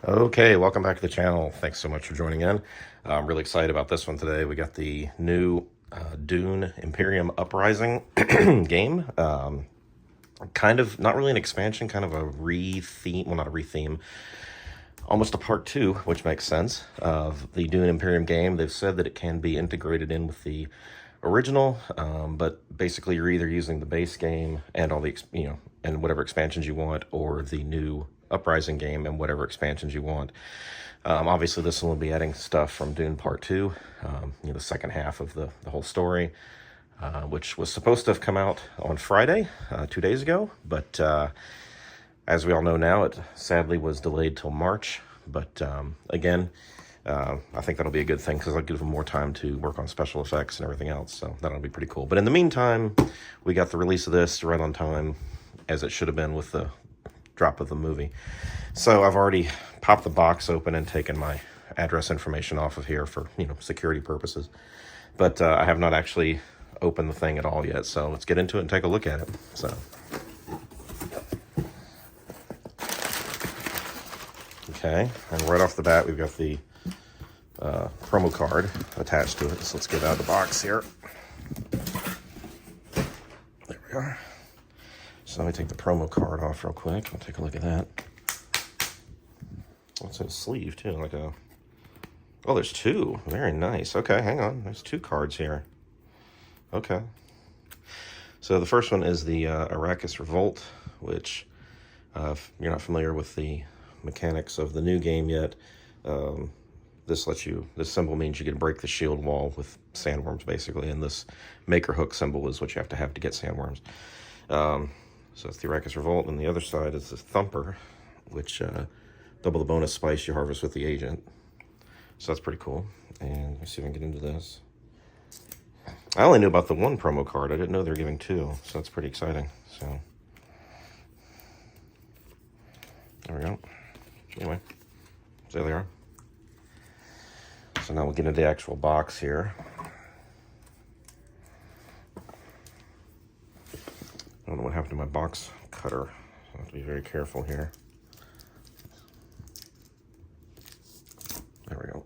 Okay, welcome back to the channel. Thanks so much for joining in. I'm really excited about this one today. We got the new Dune Imperium Uprising game. Kind of, not really an expansion, kind of a re-theme, well, not a re-theme, almost a part two, which makes sense, of the Dune Imperium game. They've said that it can be integrated in with the original, but basically you're either using the base game and all the, and whatever expansions you want, or the new Uprising game and whatever expansions you want. Obviously, this one will be adding stuff from Dune Part 2, the second half of the whole story, which was supposed to have come out on Friday, 2 days ago, but as we all know now, it sadly was delayed till March. But again, I think that'll be a good thing because I'll give them more time to work on special effects and everything else, so that'll be pretty cool. But in the meantime, we got the release of this right on time, as it should have been with the drop of the movie. So I've already popped the box open and taken my address information off of here for security purposes, but I have not actually opened the thing at all yet. So let's get into it and take a look at it. So okay, and right off the bat we've got the promo card attached to it, so let's get out of the box here. There we are. So let me take the promo card off real quick. I'll take a look at that. What's in a sleeve too? Like a... Oh, there's two. Very nice. Okay, hang on. There's two cards here. Okay. So the first one is the Arrakis Revolt, which, if you're not familiar with the mechanics of the new game yet, this symbol means you can break the shield wall with sandworms, basically, and this maker hook symbol is what you have to get sandworms. So it's the Arrakis Revolt, and the other side is the Thumper, which double the bonus spice you harvest with the agent. So that's pretty cool. And let's see if I can get into this. I only knew about the one promo card. I didn't know they were giving two, so that's pretty exciting. So there we go. Anyway, so there they are. So now we'll get into the actual box here. I don't know what happened to my box cutter. I have to be very careful here. There we go.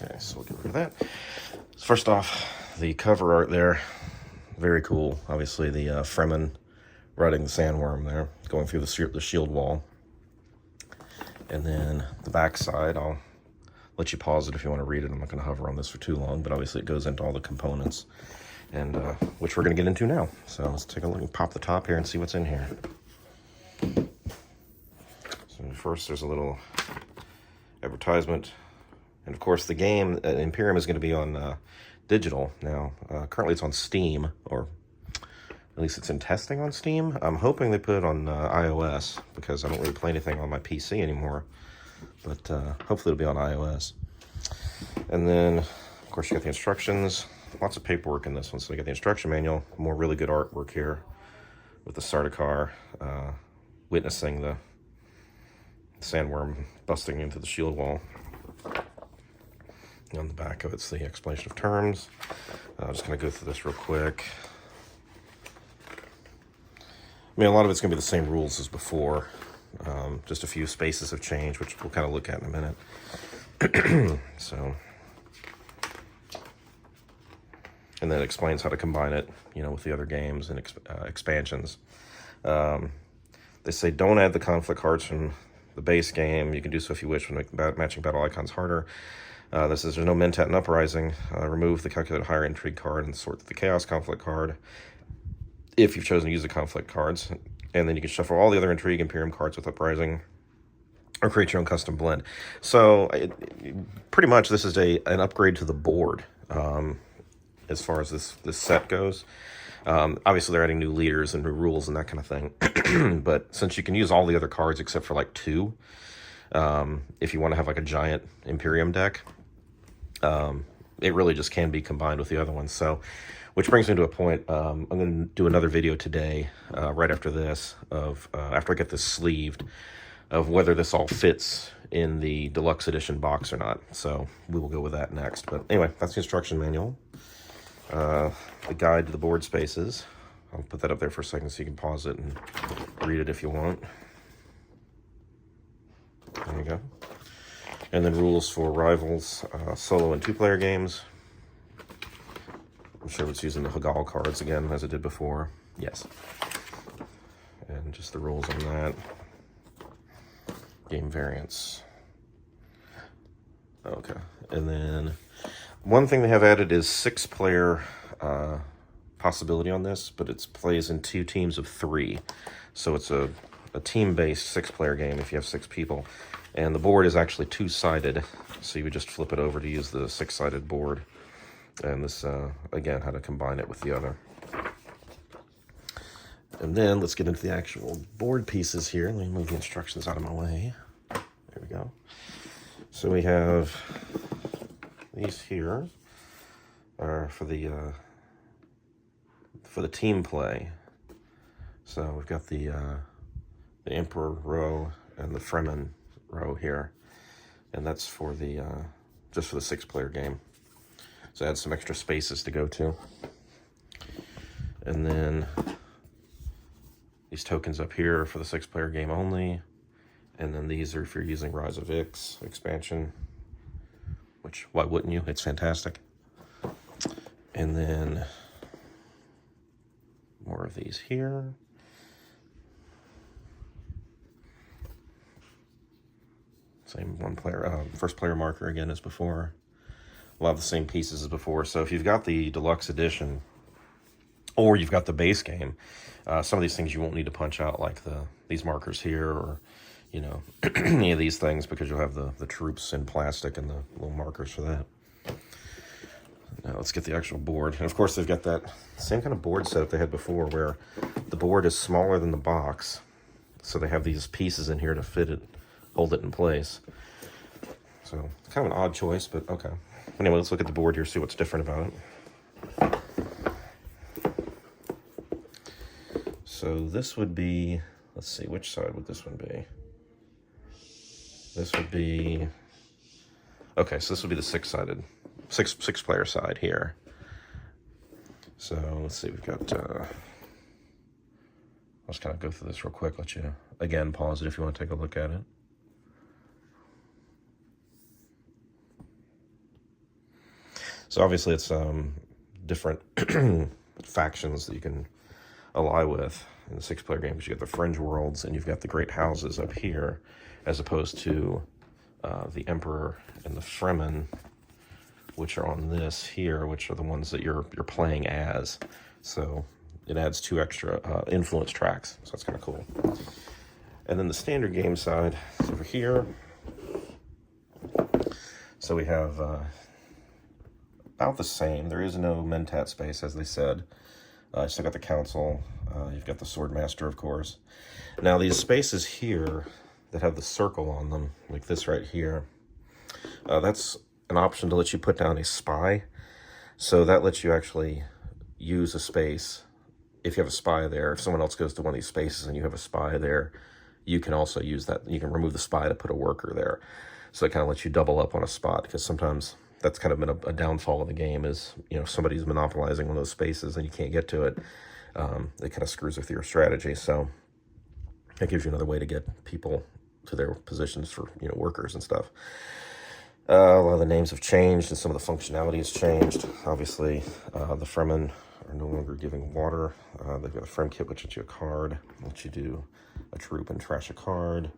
Okay, so we'll get rid of that. First off, the cover art there, very cool. Obviously, the Fremen riding the sandworm there, going through the shield wall. And then the back side, I'll let you pause it if you want to read it. I'm not going to hover on this for too long, but obviously it goes into all the components, and which we're going to get into now. So let's take a look and pop the top here and see what's in here. So first, there's a little advertisement. And of course, the game, Imperium, is going to be on digital now. Currently, it's on Steam, or at least it's in testing on Steam. I'm hoping they put it on iOS, because I don't really play anything on my PC anymore. But hopefully it'll be on iOS. And then, of course, you got the instructions. Lots of paperwork in this one. So you got the instruction manual, more really good artwork here with the Sardaukar witnessing the sandworm busting into the shield wall. On the back of it's the explanation of terms. I'm just going to go through this real quick. I mean, a lot of it's going to be the same rules as before. Just a few spaces have changed, which we'll kind of look at in a minute. So, and then it explains how to combine it, with the other games and expansions. They say don't add the conflict cards from the base game. You can do so if you wish, when matching battle icons harder. This is, there's no Mentat and Uprising. Remove the calculated higher intrigue card and sort the chaos conflict card if you've chosen to use the conflict cards. And then you can shuffle all the other intrigue Imperium cards with Uprising, or create your own custom blend. So pretty much this is an upgrade to the board as far as this set goes. Obviously they're adding new leaders and new rules and that kind of thing. But since you can use all the other cards except for like two, if you want to have like a giant Imperium deck, it really just can be combined with the other ones. So Which brings me to a point. I'm going to do another video today, right after this, of after I get this sleeved, of whether this all fits in the deluxe edition box or not. So we will go with that next. But anyway, that's the instruction manual. The guide to the board spaces. I'll put that up there for a second so you can pause it and read it if you want. There you go. And then rules for Rivals, solo and two-player games. I'm sure it's using the Hagal cards again, as it did before. Yes. And just the rules on that. Game variants. Okay. And then one thing they have added is 6-player possibility on this, but it plays in 2 teams of 3. So it's a team-based 6-player game if you have 6 people. And the board is actually 2-sided, so you would just flip it over to use the 6-sided board. And this, again, how to combine it with the other. And then let's get into the actual board pieces here. Let me move the instructions out of my way. There we go. So we have these here are for the team play. So we've got the Emperor row and the Fremen row here, and that's for the just for the 6-player game. So add some extra spaces to go to. And then these tokens up here are for the 6-player game only. And then these are if you're using Rise of Ix expansion, which, why wouldn't you? It's fantastic. And then more of these here. Same first player marker again as before. A lot of the same pieces as before. So if you've got the deluxe edition or you've got the base game, some of these things you won't need to punch out, like these markers here, or any of these things, because you'll have the troops in plastic and the little markers for that. Now let's get the actual board. And of course they've got that same kind of board setup they had before, where the board is smaller than the box. So they have these pieces in here to fit it, hold it in place. So it's kind of an odd choice, but okay. Anyway, let's look at the board here, see what's different about it. So this would be, let's see, which side would this one be? This would be, okay, so this would be the 6-sided, six-player side here. So let's see, we've got, I'll just kind of go through this real quick, let you, again, pause it if you want to take a look at it. So obviously it's different factions that you can ally with in the 6-player game, because you got the Fringe Worlds and you've got the Great Houses up here, as opposed to the Emperor and the Fremen, which are on this here, which are the ones that you're playing as. So it adds 2 extra influence tracks, so that's kind of cool. And then the standard game side is over here. So we have about the same. There is no Mentat space, as they said. You still got the Council. You've got the Swordmaster, of course. Now, these spaces here that have the circle on them, like this right here, that's an option to let you put down a spy. So that lets you actually use a space. If you have a spy there, if someone else goes to one of these spaces and you have a spy there, you can also use that. You can remove the spy to put a worker there. So it kind of lets you double up on a spot, because sometimes that's kind of been a downfall of the game is, if somebody's monopolizing one of those spaces and you can't get to it, it kind of screws with your strategy. So it gives you another way to get people to their positions for, workers and stuff. A lot of the names have changed and some of the functionality has changed. Obviously, the Fremen are no longer giving water. They've got a Frem kit, which lets you a card, lets you do a troop and trash a card.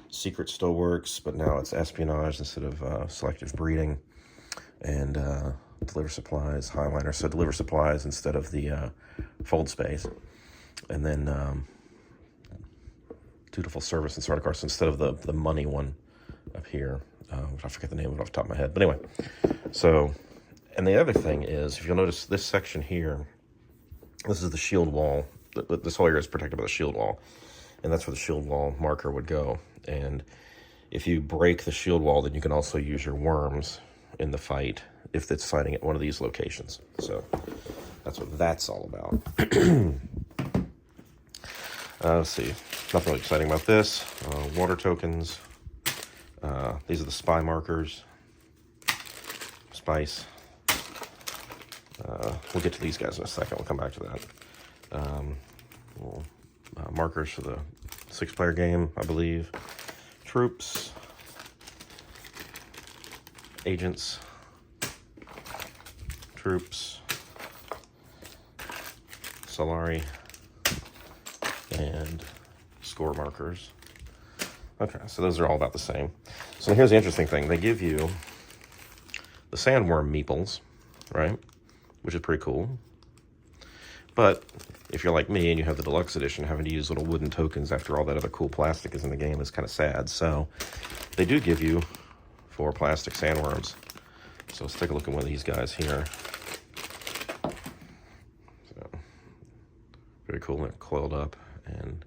Secret still works, but now it's espionage instead of selective breeding. And deliver supplies, Highliner, so deliver supplies instead of the fold space. And then dutiful service and sort of course instead of the money one up here. I forget the name of it off the top of my head. But anyway, so, and the other thing is, if you'll notice this section here, this is the shield wall. This whole area is protected by the shield wall. And that's where the shield wall marker would go. And if you break the shield wall, then you can also use your worms in the fight if it's fighting at one of these locations. So That's what that's all about. Let's see. Nothing really exciting about this. Water tokens. These are the spy markers. Spice. We'll get to these guys in a second. We'll come back to that. Markers for the 6-player game, I believe. Troops. Agents. Troops. Solari. And score markers. Okay, so those are all about the same. So here's the interesting thing. They give you the sandworm meeples, right? Which is pretty cool. But if you're like me and you have the deluxe edition, having to use little wooden tokens after all that other cool plastic is in the game is kind of sad. So they do give you 4 plastic sandworms. So let's take a look at one of these guys here. So, very cool. They're coiled up and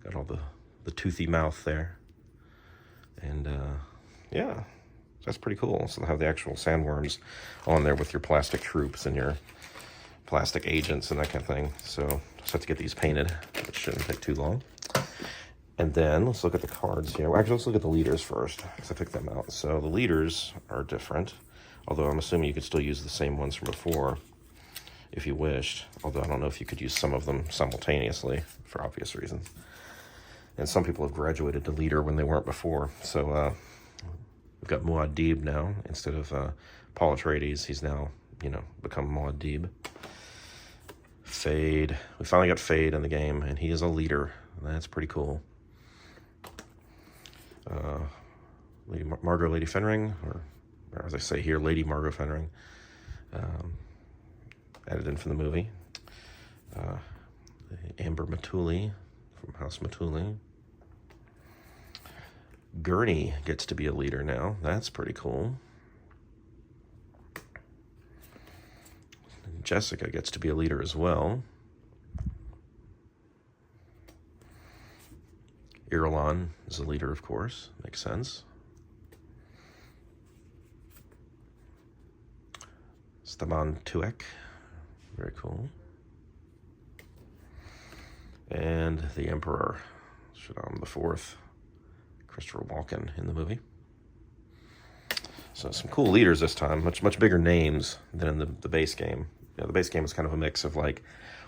got all the toothy mouth there. And yeah, that's pretty cool. So they'll have the actual sandworms on there with your plastic troops and your plastic agents and that kind of thing. So just have to get these painted, which shouldn't take too long. And then let's look at the cards here. Well, actually, let's look at the leaders first, because I picked them out. So the leaders are different, although I'm assuming you could still use the same ones from before if you wished, although I don't know if you could use some of them simultaneously for obvious reasons. And some people have graduated to leader when they weren't before. So we've got Muad'Dib now instead of Paul Atreides. He's now, become Muad'Dib. Fade. We finally got Fade in the game, and he is a leader. That's pretty cool. Margot Lady Fenring, or as I say here, Lady Margot Fenring. Added in from the movie. Amber Matuli from House Matuli. Gurney gets to be a leader now. That's pretty cool. Jessica gets to be a leader as well. Irulan is a leader, of course. Makes sense. Staban Tuek. Very cool. And the Emperor, Shaddam IV, Christopher Walken in the movie. So some cool leaders this time, much bigger names than in the base game. The base game was kind of a mix of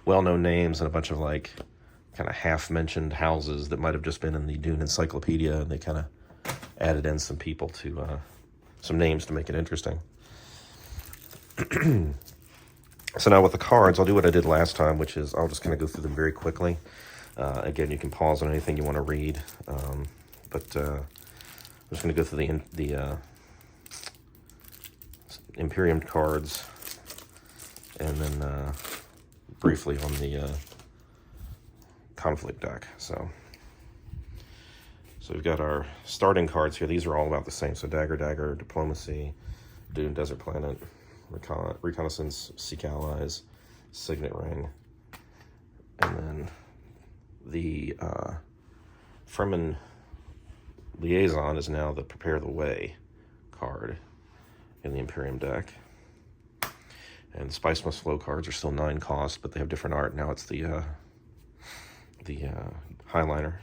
well-known names and a bunch of kind of half-mentioned houses that might have just been in the Dune Encyclopedia, and they kind of added in some people to some names to make it interesting. So now with the cards, I'll do what I did last time, which is I'll just kind of go through them very quickly. Again, you can pause on anything you want to read, but I'm just going to go through the Imperium cards, and then briefly on the conflict deck. So we've got our starting cards here. These are all about the same. So Dagger, Diplomacy, Dune Desert Planet, Reconnaissance, Seek Allies, Signet Ring, and then the Fremen Liaison is now the Prepare the Way card in the Imperium deck. And the Spice Must Flow cards are still 9 cost, but they have different art. Now it's the highliner.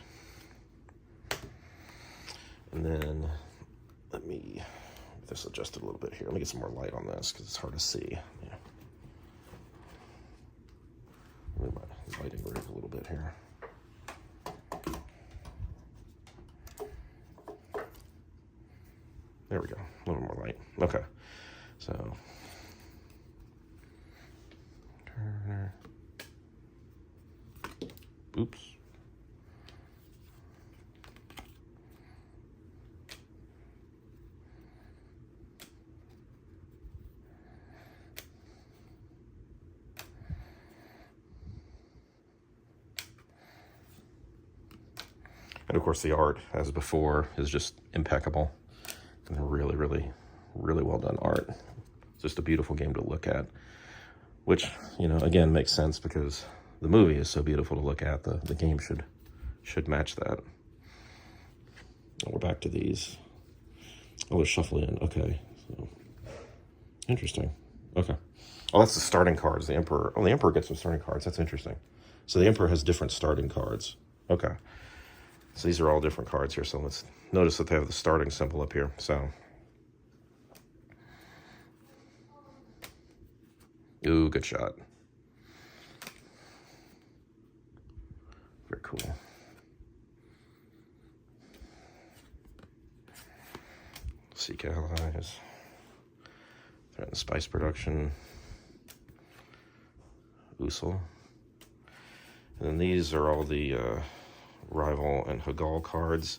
And then let me get this adjusted a little bit here. Let me get some more light on this because it's hard to see. Yeah. Move my lighting rig a little bit here. There we go. A little more light. Okay. So Turner. Oops. And of course the art, as before, is just impeccable. And really, really, really well done art. It's just a beautiful game to look at. Which, again, makes sense because the movie is so beautiful to look at. The game should match that. And we're back to these. Oh, they're shuffling in. Okay. So interesting. Okay. Oh, that's the starting cards. The Emperor. Oh, the Emperor gets some starting cards. That's interesting. So the Emperor has different starting cards. Okay. So these are all different cards here. So let's notice that they have the starting symbol up here. So, ooh, good shot. Very cool. Seek allies. Threaten spice production. Usul. And then these are all the rival and Hagal cards.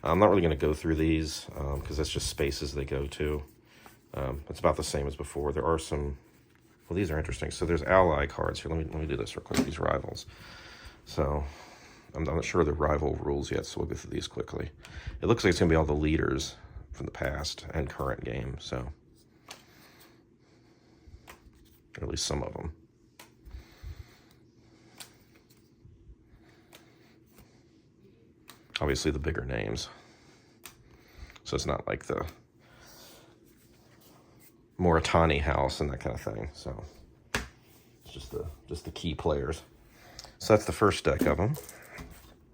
I'm not really going to go through these because that's just spaces they go to. It's about the same as before. There are some, well, these are interesting. So there's ally cards here. Let me do this real quick, these rivals. So I'm not sure the rival rules yet, so we'll go through these quickly. It looks like it's going to be all the leaders from the past and current game, so, or at least some of them. Obviously the bigger names. So it's not like the Moritani house and that kind of thing. So it's just the key players. So that's the first deck of them.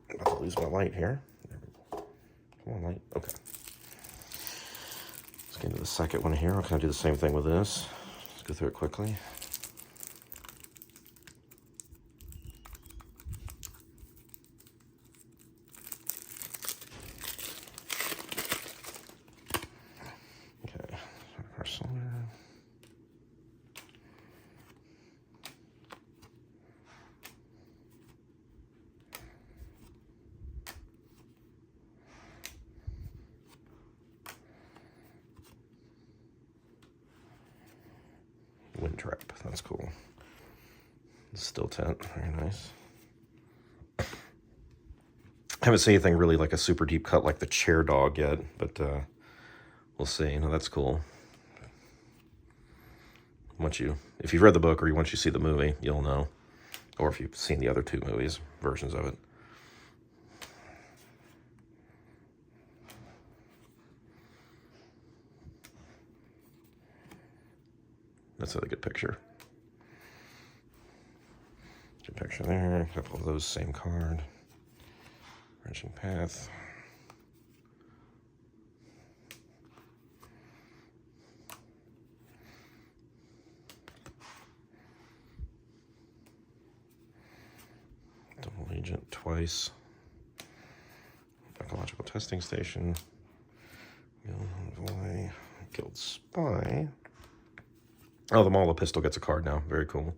I'm about to lose my light here. There we go. Come on, light. Okay. Let's get into the second one here. I'll kind of do the same thing with this. Let's go through it quickly. Okay. Solar. Wind trap, that's cool. Still tent, very nice. I haven't seen anything really like a super deep cut like the chair dog yet, but we'll see. No, that's cool. If you've read the book or once you see the movie, you'll know. Or if you've seen the other two movies, versions of it. That's a really good picture. Good picture there. A couple of those, same card. Wrenching Path. Double Agent twice. Ecological Testing Station. Guild Spy. Oh, the Mala Pistol gets a card now. Very cool.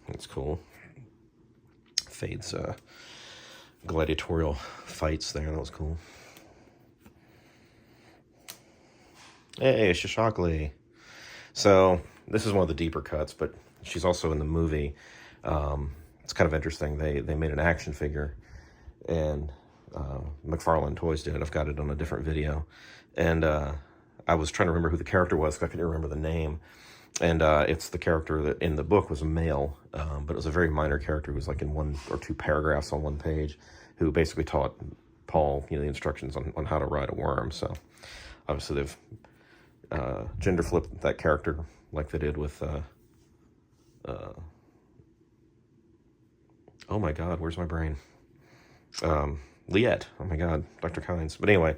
That's cool. Fade's gladiatorial fights there. That was cool. Hey, Shishakli. So this is one of the deeper cuts, but she's also in the movie. It's kind of interesting. They made an action figure, and McFarlane Toys did it. I've got it on a different video, and I was trying to remember who the character was because I couldn't remember the name. And it's the character that in the book was a male, but it was a very minor character who was like in 1 or 2 paragraphs on one page, who basically taught Paul, the instructions on how to ride a worm. So obviously they've gender flipped that character like they did with oh my god, where's my brain? Liette. Oh my god, Dr. Kynes. But anyway,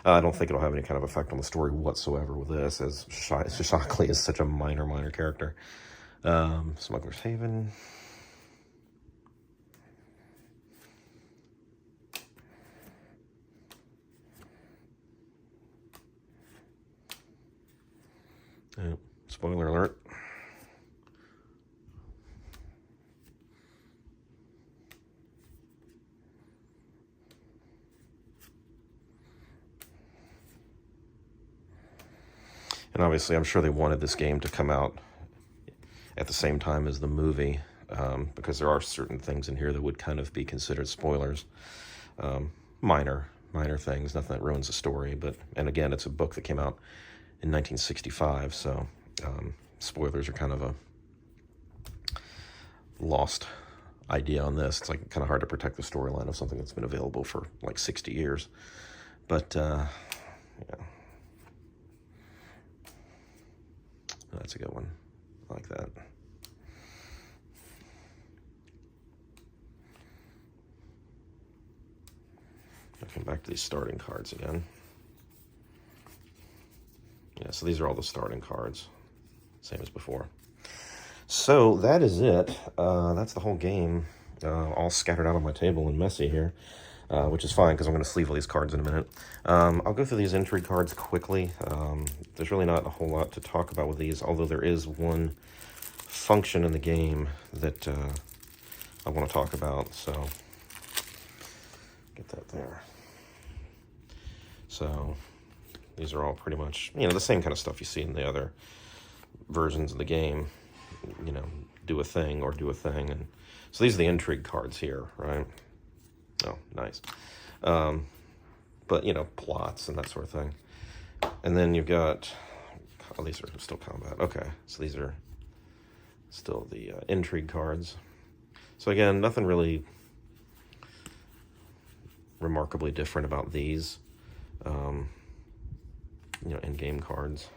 I don't think it'll have any kind of effect on the story whatsoever with this, as Shishakli is such a minor character. Smuggler's Haven. Spoiler alert. And obviously, I'm sure they wanted this game to come out at the same time as the movie, because there are certain things in here that would kind of be considered spoilers. Minor things, nothing that ruins the story. And again, it's a book that came out in 1965, so spoilers are kind of lost idea on this. It's like kind of hard to protect the storyline of something that's been available for like 60 years. But yeah, that's a good one. I like that. I'll come back to these starting cards again. Yeah, so these are all the starting cards, same as before. So that is it. That's the whole game, all scattered out on my table and messy here, which is fine because I'm going to sleeve all these cards in a minute. I'll go through these intrigue cards quickly. There's really not a whole lot to talk about with these, although there is one function in the game that I want to talk about. So get that there. So these are all pretty much, the same kind of stuff you see in the other versions of the game. Do a thing or do a thing. And so these are the intrigue cards here, right? Oh, nice. But, plots and that sort of thing. And then you've got, oh, these are still combat. Okay, so these are still the intrigue cards. So again, nothing really remarkably different about these. In-game cards.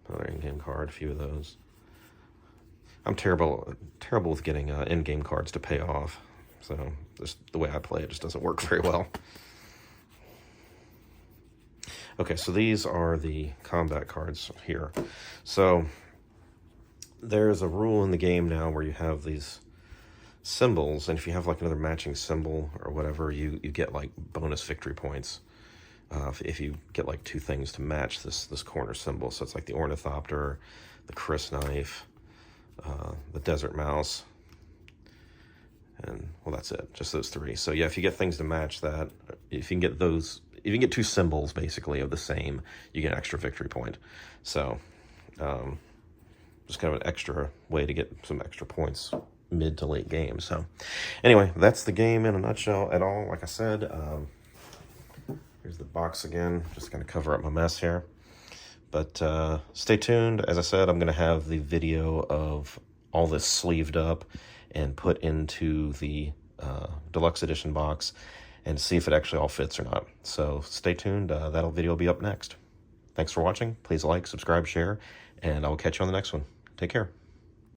Another in-game card, a few of those. I'm terrible with getting in-game cards to pay off. So just the way I play it just doesn't work very well. Okay, so these are the combat cards here. So there's a rule in the game now where you have these symbols, and if you have like another matching symbol or whatever, you get like bonus victory points. If you get like two things to match this corner symbol. So it's like the ornithopter, the crysknife, the desert mouse, and well, that's it, just those three. So yeah, if you get things to match that, if you can get those, if you can get two symbols basically of the same, you get an extra victory point. So just kind of an extra way to get some extra points mid to late game. So anyway, that's the game in a nutshell. At all, like I said, here's the box again, just going to cover up my mess here. But stay tuned. As I said, I'm going to have the video of all this sleeved up and put into the deluxe edition box and see if it actually all fits or not. So stay tuned. That video will be up next. Thanks for watching. Please like, subscribe, share, and I'll catch you on the next one. Take care.